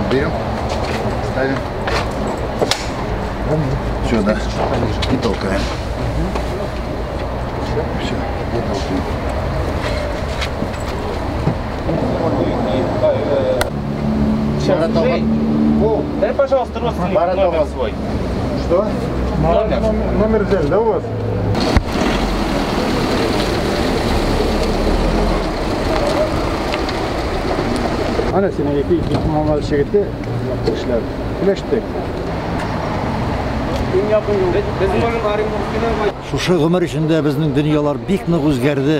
Берем, ставим. Сюда. И толкаем. Все, и толкаем. Дай, пожалуйста, родственник номер свой. Что? Номер взяли, да, у вас? Ana seni iki Muhammed Şehit'te işler. Güleştik. Шушы гомер ичендә безнең дөньялар бик нык үзгәрде.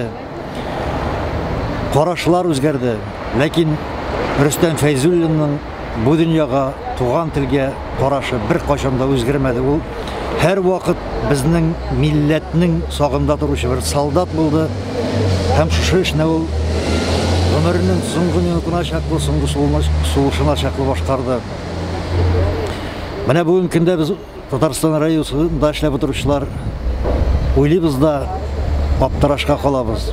Карашлар үзгәрде. Ләкин Рөстәм Фәйзуллинның бу дөньяга, туган телгә карашы бер кайчан да үзгәрмәде. Ул һәр вакыт безнең милләтнең сагында торучы бер солдат булды. Һәм шушы эшне ул гомеренең соңгы минутына чаклы, соңгы сулышына чаклы башкарды. Менә бүген көндә без Татарстан радиосында эшләп торучылар уйлыйбыз да аптырашка калабыз.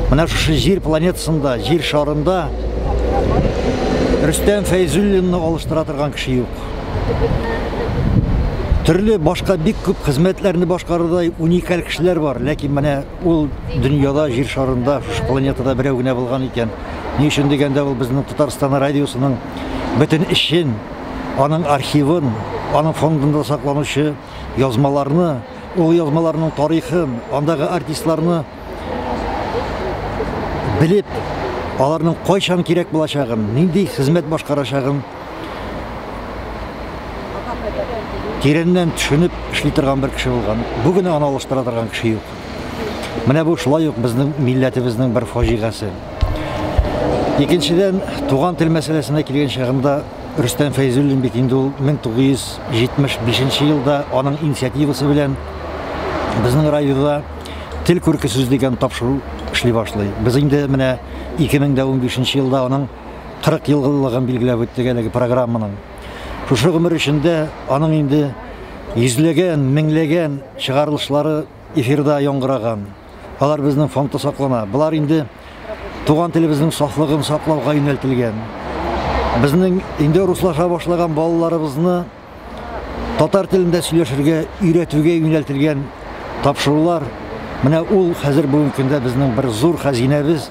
Менә шушы җир планетасында, җир шарында Рөстәм Фәйзуллинны алыштыра торган кеше юк. Төрле башка бик күп хезмәтләрне башкаруда уникаль кешеләр бар, ләкин менә ул дөньяда, җир шарында, шушы планетада берәү генә булган икән. Ни өчен дигәндә ул безнең Татарстан радиосының бөтен эшен, аның архивын, аның фондында сакланучы язмаларны, ул язмаларның тарихын, андагы артистларны белеп, аларның кайчан кирәк булачагын, нинди хезмәт башкарачагын тирәннән төшенеп эшли торган бер кеше булган. Бүген аны алыштыра торган кеше юк. Менә бу шулай ук безнең милләтебезнең бер фаҗигасы. Икенчедән, туган тел мәсьәләсенә килгән чагында Рөстәм Фәйзуллин бит инде ул 1975 елда аның инициативасы белән безнең радиода тел күрке сүз дигән тапшыру эшли башлый. Без инде менә 2015 елда аның 40 еллыгын билгеләп үттек әлеге программаның. Шушы гомер ичендә аның инде йөзләгән, меңләгән чыгарылышлары эфирда яңгыраган. Алар безнең фондта саклана. Булар инде туган телебезнең сафлыгын саклауга юнәлтелгән. Безнең инде руслаша башлаган балаларыбызны татар телендә сөйләшергә, өйрәтүгә юнәлтелгән тапшырулар. Менә ул хәзер бүген көндә безнең бер зур хәзинәбез.